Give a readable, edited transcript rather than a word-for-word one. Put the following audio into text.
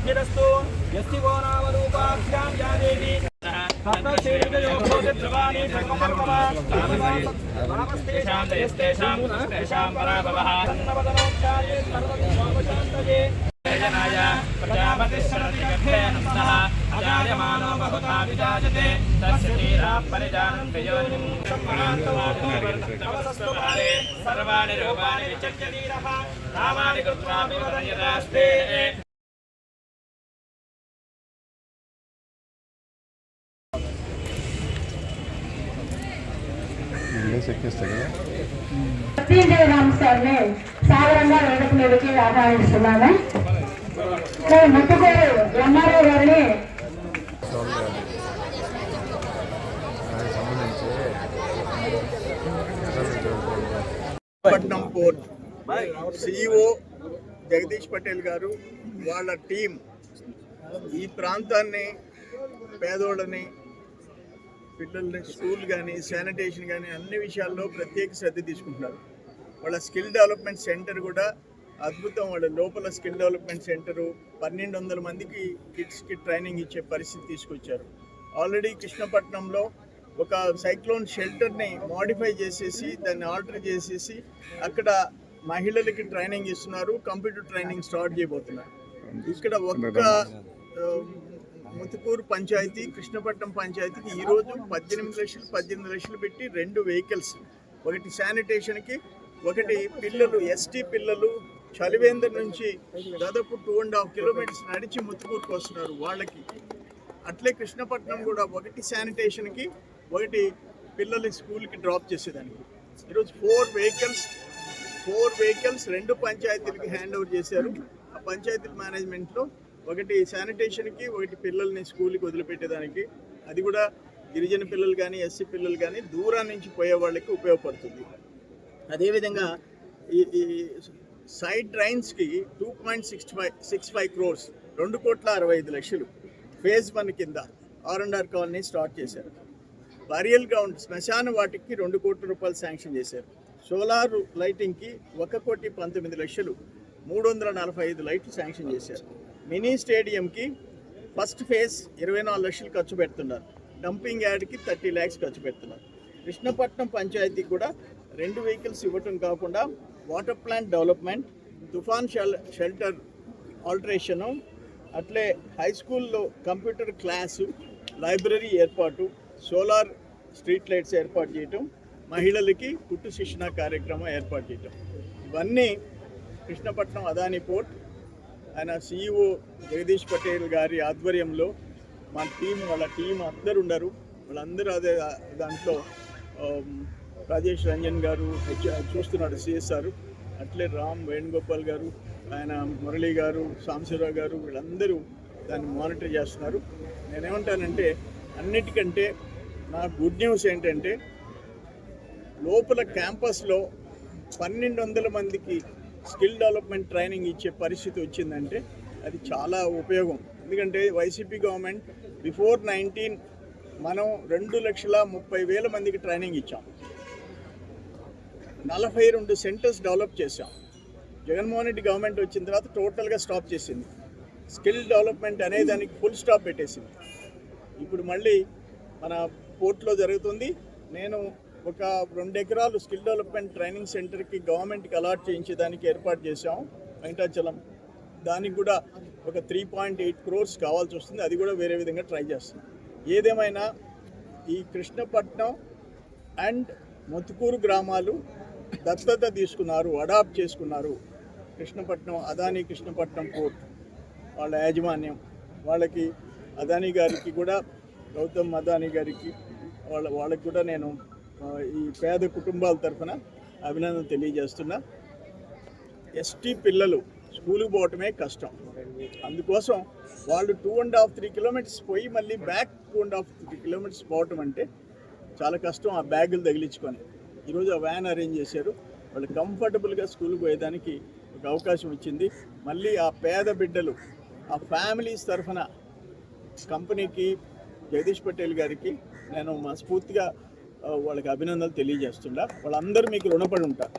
सिद्धिरस्तु यस्तिको नाम रूपाभ्यां या देवी तत्तश्रीविजयोगोदित्रवाणी भगवतर्मवा वामस्तेषां पराभवः तन्नवदनोक्षाये सर्वविश्वावशान्तये प्रजापतिश्चरति गर्भे नमः अजायमानो बहुधा विजायते तस्य धीराः परिजानन्ति योनिं सम्मानतवादोवर्तवसस्वभारे सर्वाणि रूपाणि विचर्य धीरः नामानि कृत्वापि वदन्यदास्ते రామస్వామిని సాధారణంగా వేదిక మీదకి ఆహ్వానిస్తున్నాను. ముత్తుకూరు ఎంఆర్ఓ గారిని పట్నం పోర్ట్ సిఇఓ జగదీష్ పటేల్ గారు వాళ్ళ టీం ఈ ప్రాంతాన్ని పేదోళ్ళని పిల్లల్ని స్కూల్ కానీ శానిటేషన్ కానీ అన్ని విషయాల్లో ప్రత్యేక శ్రద్ధ తీసుకుంటున్నారు. వాళ్ళ స్కిల్ డెవలప్మెంట్ సెంటర్ కూడా అద్భుతం. వాళ్ళ లోపల స్కిల్ డెవలప్మెంట్ సెంటరు 1200 మందికి కిడ్స్కి ట్రైనింగ్ ఇచ్చే పరిస్థితి తీసుకొచ్చారు. ఆల్రెడీ కృష్ణపట్నంలో ఒక సైక్లోన్ షెల్టర్ని మోడిఫై చేసేసి దాన్ని ఆల్టర్ చేసేసి అక్కడ మహిళలకి ట్రైనింగ్ ఇస్తున్నారు. కంప్యూటర్ ట్రైనింగ్ స్టార్ట్ చేయబోతున్నారు. ఇక్కడ ఒక్క ముతుకూరు పంచాయతీ కృష్ణపట్నం పంచాయతీకి ఈరోజు 18 లక్షలు పెట్టి 2 వెహికల్స్, ఒకటి శానిటేషన్కి, ఒకటి పిల్లలు ఎస్టీ పిల్లలు చలివేందర్ నుంచి దాదాపు 2.5 కిలోమీటర్స్ నడిచి ముతుకూరుకు వస్తున్నారు వాళ్ళకి. అట్లే కృష్ణపట్నం కూడా ఒకటి శానిటేషన్కి, ఒకటి పిల్లల్ని స్కూల్కి డ్రాప్ చేసేదానికి. ఈరోజు 4 వెహికల్స్ 2 పంచాయతీలకి హ్యాండ్ ఓవర్ చేశారు. ఆ పంచాయతీల మేనేజ్మెంట్లో ఒకటి శానిటేషన్కి, ఒకటి పిల్లల్ని స్కూల్కి వదిలిపెట్టేదానికి. అది కూడా గిరిజన పిల్లలు కానీ ఎస్సీ పిల్లలు కానీ దూరం నుంచి పోయే వాళ్ళకి ఉపయోగపడుతుంది. అదేవిధంగా ఈ సైడ్ డ్రైన్స్కి 2.65 crores 2,65,00,000 ఫేజ్ 1 కింద R&R కాలనీ స్టార్ట్ చేశారు. బరియల్ గ్రౌండ్ శ్మశాన వాటికి 2 కోట్ల రూపాయలు శాంక్షన్ చేశారు. సోలార్ లైటింగ్కి 1,19,00,000 345 లైట్లు శాంక్షన్ చేశారు. మినీ స్టేడియంకి ఫస్ట్ ఫేజ్ 24 లక్షలు ఖర్చు పెడుతున్నారు. డంపింగ్ యార్డ్కి 30 lakhs ఖర్చు పెడుతున్నారు. కృష్ణపట్నం పంచాయతీకి కూడా 2 వెహికల్స్ ఇవ్వటం కాకుండా వాటర్ ప్లాంట్ డెవలప్మెంట్, తుఫాన్ షెల్టర్ ఆల్టరేషను, అట్లే హై స్కూల్లో కంప్యూటర్ క్లాసు, లైబ్రరీ ఏర్పాటు, సోలార్ స్ట్రీట్ లైట్స్ ఏర్పాటు చేయటం, మహిళలకి కుట్టు శిక్షణ కార్యక్రమం ఏర్పాటు చేయటం. ఇవన్నీ కృష్ణపట్నం అదానీ పోర్ట్ ఆయన సిఇఓ జగదీష్ పటేల్ గారి ఆధ్వర్యంలో మా వాళ్ళ టీం అందరు ఉన్నారు. వాళ్ళందరూ అదే దాంట్లో రాజేష్ రంజన్ గారు చూస్తున్నాడు సిఎస్ఆర్, అట్లే రామ్ వేణుగోపాల్ గారు, ఆయన మురళీ గారు, సాంబశివరావు గారు, వీళ్ళందరూ దాన్ని మానిటర్ చేస్తున్నారు. నేనేమంటానంటే అన్నిటికంటే నా గుడ్ న్యూస్ ఏంటంటే లోపల క్యాంపస్లో 1200 మందికి స్కిల్ డెవలప్మెంట్ ట్రైనింగ్ ఇచ్చే పరిస్థితి వచ్చిందంటే అది చాలా ఉపయోగం. ఎందుకంటే వైసీపీ గవర్నమెంట్ బిఫోర్ 19 మనం 2,30,000 మందికి ట్రైనింగ్ ఇచ్చాం. 42 సెంటర్స్ డెవలప్ చేశాం. జగన్మోహన్ రెడ్డి గవర్నమెంట్ వచ్చిన తర్వాత టోటల్గా స్టాప్ చేసింది. స్కిల్ డెవలప్మెంట్ అనే దానికి ఫుల్ స్టాప్ పెట్టేసింది. ఇప్పుడు మళ్ళీ మన పోర్ట్లో జరుగుతుంది. నేను ఒక 2 ఎకరాలు స్కిల్ డెవలప్మెంట్ ట్రైనింగ్ సెంటర్కి గవర్నమెంట్కి అలాట్ చేయించేదానికి ఏర్పాటు చేశాం వెంకటాచలం. దానికి కూడా ఒక 3.8 crores కావాల్సి వస్తుంది. అది కూడా వేరే విధంగా ట్రై చేస్తుంది. ఏదేమైనా ఈ కృష్ణపట్నం అండ్ ముతుకూరు గ్రామాలు దత్తత తీసుకున్నారు, అడాప్ట్ చేసుకున్నారు. కృష్ణపట్నం అదానీ కృష్ణపట్నం పోర్ట్ వాళ్ళ యాజమాన్యం వాళ్ళకి, అదానీ గారికి కూడా, గౌతమ్ అదానీ గారికి వాళ్ళకి కూడా నేను ఈ పేద కుటుంబాల తరఫున అభినందన తెలియజేస్తున్నా. ఎస్టీ పిల్లలు స్కూల్కి పోవటమే కష్టం. అందుకోసం వాళ్ళు 2.5-3 kilometers పోయి మళ్ళీ బ్యాక్ 2.5-3 kilometers పోవటం అంటే చాలా కష్టం. ఆ బ్యాగులు తగిలించుకొని ఈరోజు ఆ వ్యాన్ అరేంజ్ చేశారు. వాళ్ళు కంఫర్టబుల్గా స్కూల్కి పోయేదానికి ఒక అవకాశం వచ్చింది. మళ్ళీ ఆ పేద బిడ్డలు ఆ ఫ్యామిలీస్ తరఫున కంపెనీకి, జగదీష్ పటేల్ గారికి నేను మనస్ఫూర్తిగా వాళ్ళకి అభినందనలు తెలియజేస్తున్నా. వాళ్ళందరూ మీకు రుణపడి ఉంటారు.